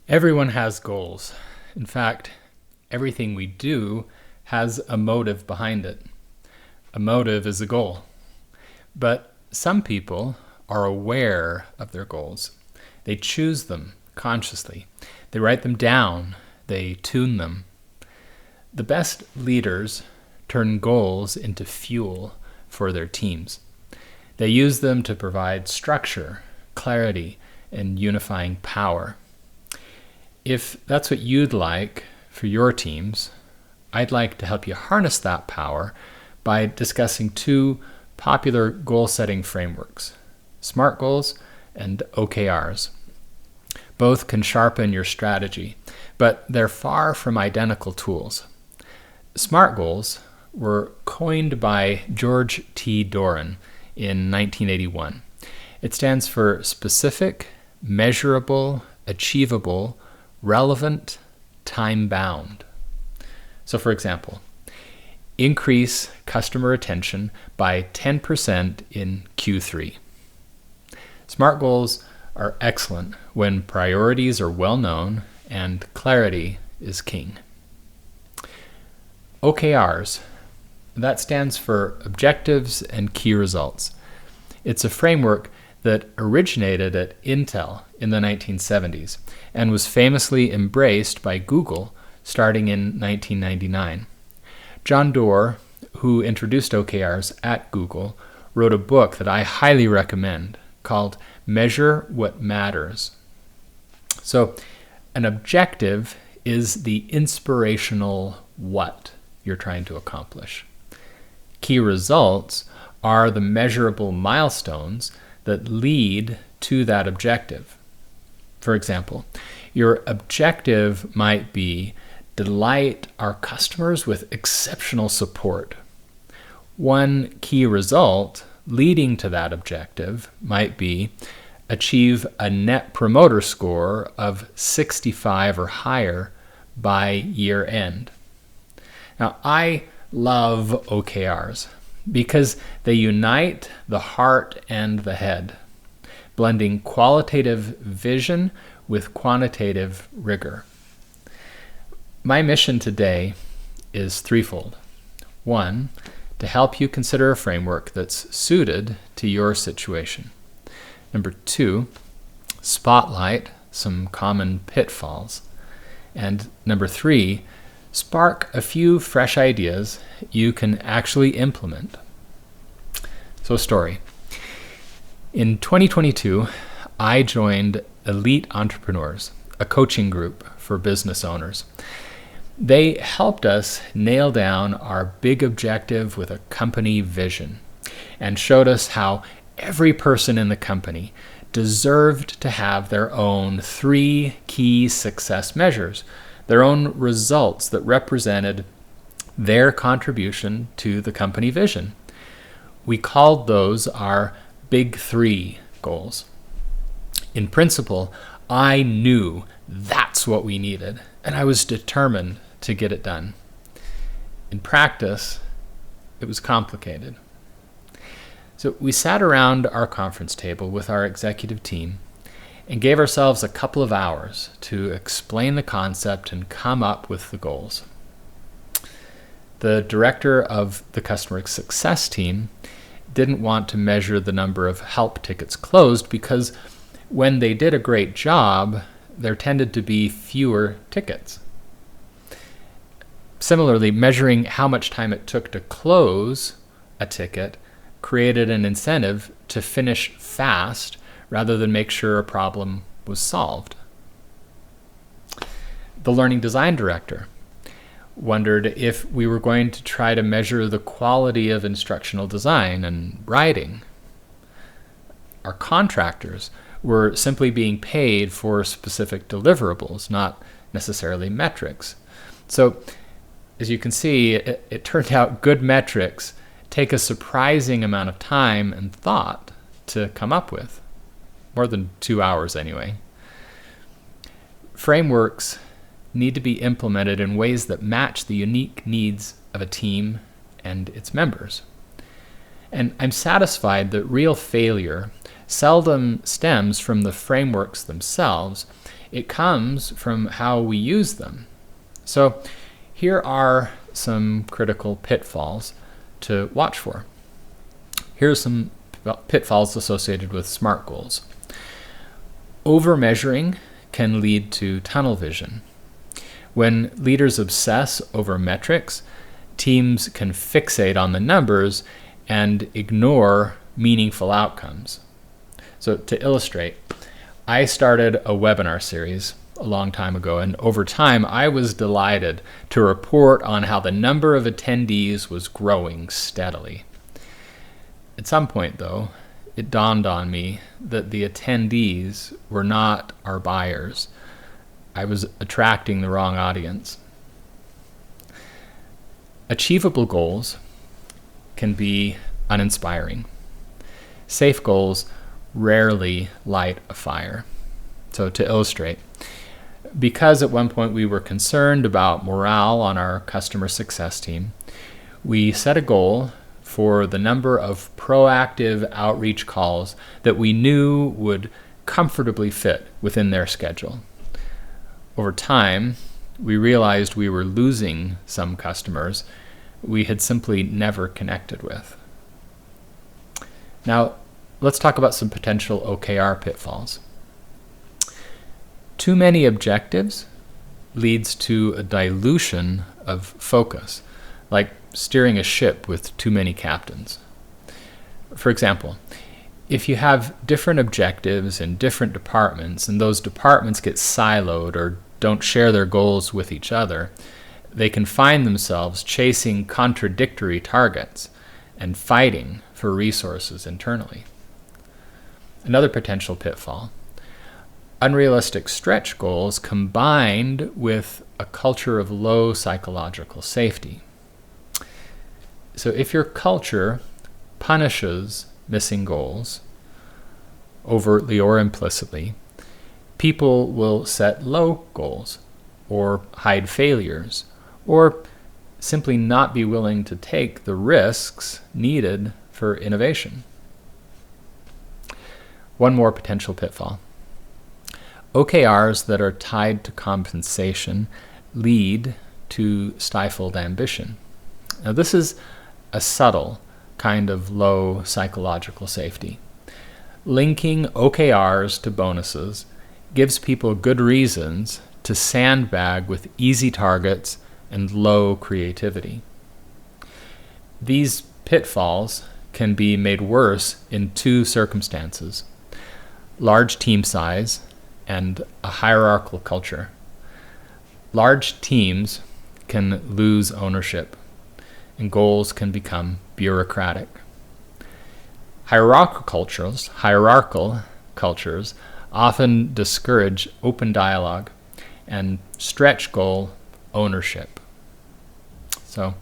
Everyone has goals. In fact, everything we do has a motive behind it. A motive is a goal. But some people are aware of their goals. They choose them consciously. They write them down. They tune them. The best leaders turn goals into fuel for their teams. They use them to provide structure, clarity, and unifying power. If that's what you'd like for your teams, I'd like to help you harness that power by discussing two popular goal-setting frameworks, SMART goals and OKRs. Both can sharpen your strategy, but they're far from identical tools. SMART goals were coined by George T. Doran in 1981. It stands for specific, measurable, achievable, relevant, time-bound. So for example, increase customer retention by 10% in Q3. SMART goals are excellent when priorities are well known and clarity is king. OKRs, that stands for Objectives and Key Results. It's a framework that originated at Intel in the 1970s and was famously embraced by Google starting in 1999. John Doerr, who introduced OKRs at Google, wrote a book that I highly recommend called Measure What Matters. So, an objective is the inspirational what you're trying to accomplish. Key results are the measurable milestones that lead to that objective. For example, your objective might be delight our customers with exceptional support. One key result leading to that objective might be achieve a net promoter score of 65 or higher by year end. Now, I love OKRs because they unite the heart and the head, blending qualitative vision with quantitative rigor. My mission today is threefold. One, to help you consider a framework that's suited to your situation. Number two, spotlight some common pitfalls. And number three, spark a few fresh ideas you can actually implement. So a story. In 2022, I joined Elite Entrepreneurs, a coaching group for business owners. They helped us nail down our big objective with a company vision and showed us how every person in the company deserved to have their own 3 key success measures, their own results that represented their contribution to the company vision. We called those our Big 3 goals. In principle, I knew that's what we needed, and I was determined to get it done. In practice, it was complicated. So we sat around our conference table with our executive team and gave ourselves a couple of hours to explain the concept and come up with the goals. The director of the customer success team didn't want to measure the number of help tickets closed because when they did a great job, there tended to be fewer tickets. Similarly, measuring how much time it took to close a ticket created an incentive to finish fast rather than make sure a problem was solved. The learning design director wondered if we were going to try to measure the quality of instructional design and writing. Our contractors were simply being paid for specific deliverables, not necessarily metrics. So, as you can see, it turned out good metrics take a surprising amount of time and thought to come up with. More than 2 hours anyway. Frameworks need to be implemented in ways that match the unique needs of a team and its members. And I'm satisfied that real failure seldom stems from the frameworks themselves. It comes from how we use them. So here are some critical pitfalls to watch for. Here are some pitfalls associated with SMART goals. Over-measuring can lead to tunnel vision. When leaders obsess over metrics, teams can fixate on the numbers and ignore meaningful outcomes. So to illustrate, I started a webinar series a long time ago, and over time I was delighted to report on how the number of attendees was growing steadily. At some point, though, it dawned on me that the attendees were not our buyers. I was attracting the wrong audience. Achievable goals can be uninspiring. Safe goals rarely light a fire. So to illustrate, because at one point we were concerned about morale on our customer success team, we set a goal for the number of proactive outreach calls that we knew would comfortably fit within their schedule. Over time, we realized we were losing some customers we had simply never connected with. Now, let's talk about some potential OKR pitfalls. Too many objectives leads to a dilution of focus, like steering a ship with too many captains. For example, if you have different objectives in different departments and those departments get siloed or don't share their goals with each other, they can find themselves chasing contradictory targets and fighting for resources internally. Another potential pitfall: unrealistic stretch goals combined with a culture of low psychological safety. So if your culture punishes missing goals, overtly or implicitly, people will set low goals or hide failures or simply not be willing to take the risks needed for innovation. One more potential pitfall: OKRs that are tied to compensation lead to stifled ambition. Now, this is a subtle kind of low psychological safety. Linking OKRs to bonuses gives people good reasons to sandbag with easy targets and low creativity. These pitfalls can be made worse in two circumstances: large team size and a hierarchical culture. Large teams can lose ownership, and goals can become bureaucratic. Hierarchical cultures often discourage open dialogue and stretch goal ownership. So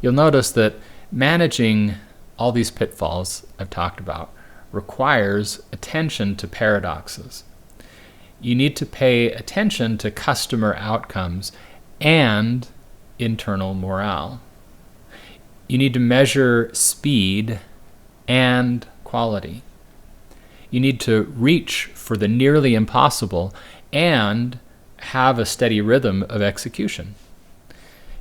you'll notice that managing all these pitfalls I've talked about requires attention to paradoxes. You need to pay attention to customer outcomes and internal morale. You need to measure speed and quality. You need to reach for the nearly impossible and have a steady rhythm of execution.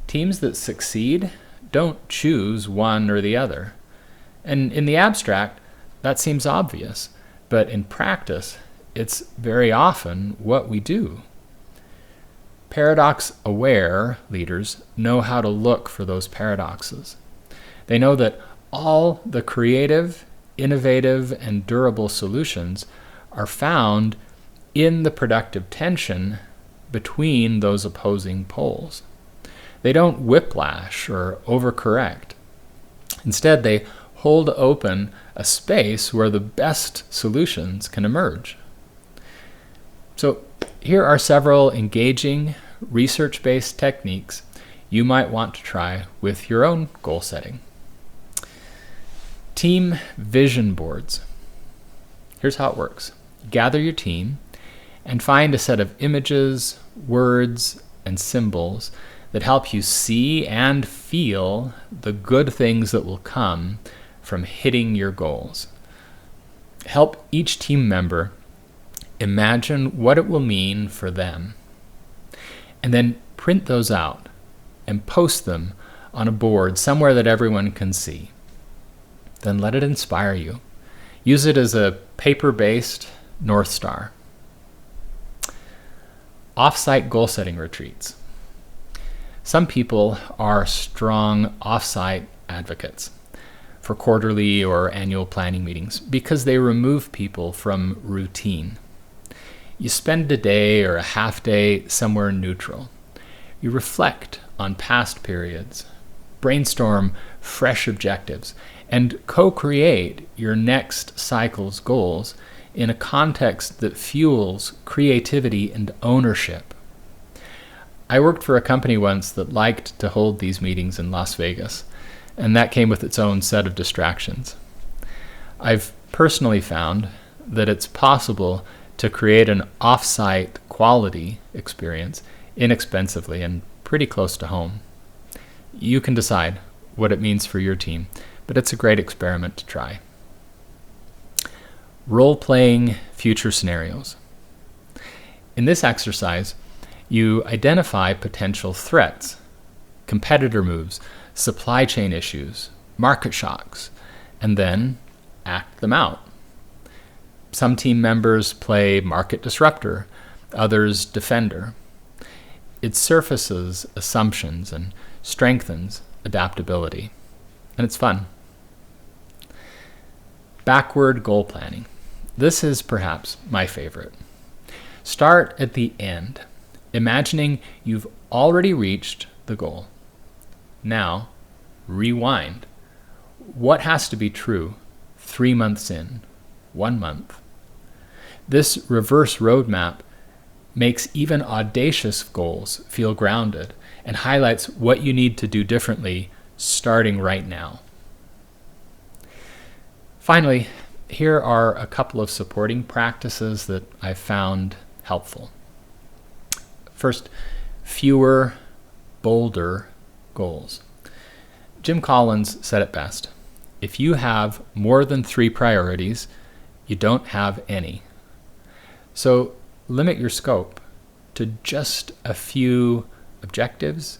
Teams that succeed don't choose one or the other. And in the abstract, that seems obvious, but in practice, it's very often what we do. Paradox-aware leaders know how to look for those paradoxes. They know that all the creative, innovative, and durable solutions are found in the productive tension between those opposing poles. They don't whiplash or overcorrect. Instead, they hold open a space where the best solutions can emerge. So here are several engaging, research-based techniques you might want to try with your own goal setting. Team vision boards. Here's how it works. Gather your team and find a set of images, words, and symbols that help you see and feel the good things that will come from hitting your goals. Help each team member Imagine what it will mean for them. And then print those out and post them on a board somewhere that everyone can see. Then let it inspire you. Use it as a paper-based North Star. Off-site goal-setting retreats. Some people are strong off-site advocates for quarterly or annual planning meetings because they remove people from routine. You spend a day or a half day somewhere neutral. You reflect on past periods, brainstorm fresh objectives, and co-create your next cycle's goals in a context that fuels creativity and ownership. I worked for a company once that liked to hold these meetings in Las Vegas, and that came with its own set of distractions. I've personally found that it's possible to create an off-site quality experience inexpensively and pretty close to home. You can decide what it means for your team, but it's a great experiment to try. Role-playing future scenarios. In this exercise, you identify potential threats, competitor moves, supply chain issues, market shocks, and then act them out. Some team members play market disruptor, others defender. It surfaces assumptions and strengthens adaptability, and it's fun. Backward goal planning. This is perhaps my favorite. Start at the end, imagining you've already reached the goal. Now, rewind. What has to be true 3 months in, 1 month? This reverse roadmap makes even audacious goals feel grounded and highlights what you need to do differently starting right now. Finally, here are a couple of supporting practices that I've found helpful. First, fewer, bolder goals. Jim Collins said it best. If you have more than 3 priorities, you don't have any. So limit your scope to just a few objectives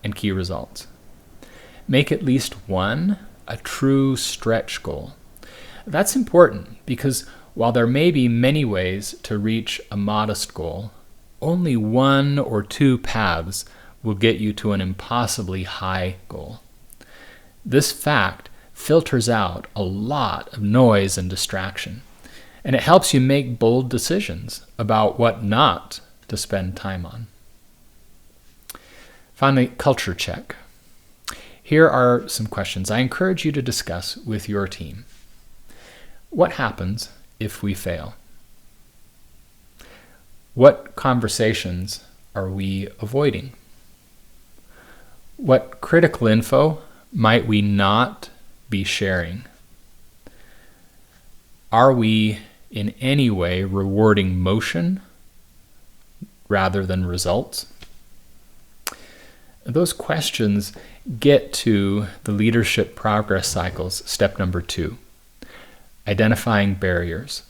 and key results. Make at least one a true stretch goal. That's important because while there may be many ways to reach a modest goal, only 1 or 2 paths will get you to an impossibly high goal. This fact filters out a lot of noise and distraction, and it helps you make bold decisions about what not to spend time on. Finally, culture check. Here are some questions I encourage you to discuss with your team. What happens if we fail? What conversations are we avoiding? What critical info might we not be sharing? Are we in any way rewarding motion rather than results? Those questions get to the leadership progress cycle's step number 2, identifying barriers.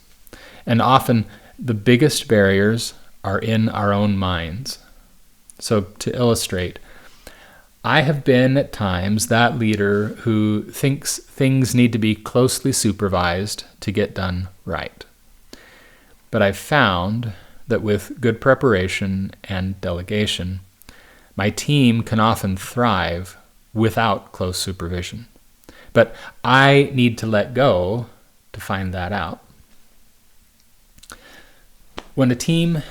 And often the biggest barriers are in our own minds. So to illustrate, I have been at times that leader who thinks things need to be closely supervised to get done right. But I've found that with good preparation and delegation, my team can often thrive without close supervision. But I need to let go to find that out. When a team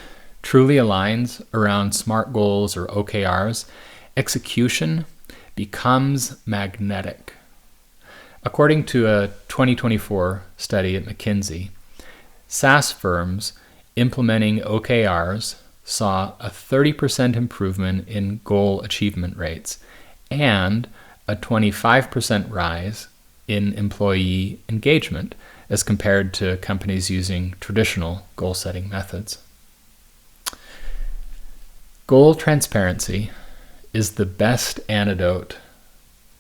truly aligns around SMART goals or OKRs, execution becomes magnetic. According to a 2024 study at McKinsey, SaaS firms implementing OKRs saw a 30% improvement in goal achievement rates and a 25% rise in employee engagement as compared to companies using traditional goal-setting methods. Goal transparency is the best antidote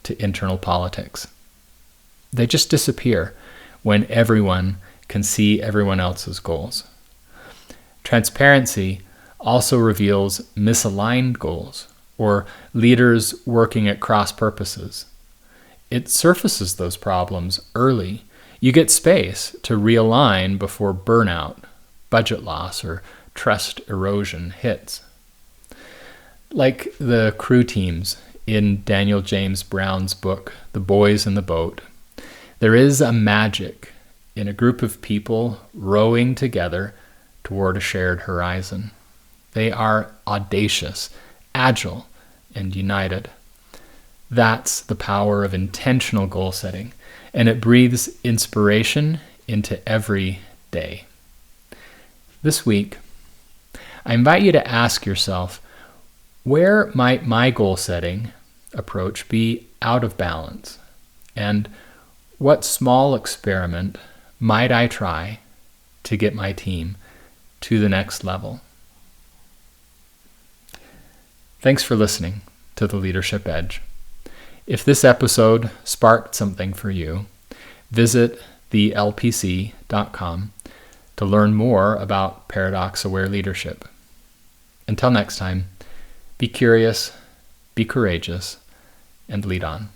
to internal politics. They just disappear when everyone can see everyone else's goals. Transparency also reveals misaligned goals or leaders working at cross purposes. It surfaces those problems early. You get space to realign before burnout, budget loss, or trust erosion hits. Like the crew teams in Daniel James Brown's book, The Boys in the Boat, there is a magic in a group of people rowing together toward a shared horizon. They are audacious, agile, and united. That's the power of intentional goal setting, and it breathes inspiration into every day. This week, I invite you to ask yourself, where might my goal setting approach be out of balance? And what small experiment might I try to get my team to the next level? Thanks for listening to The Leadership Edge. If this episode sparked something for you, visit thelpc.com to learn more about paradox-aware leadership. Until next time, be curious, be courageous, and lead on.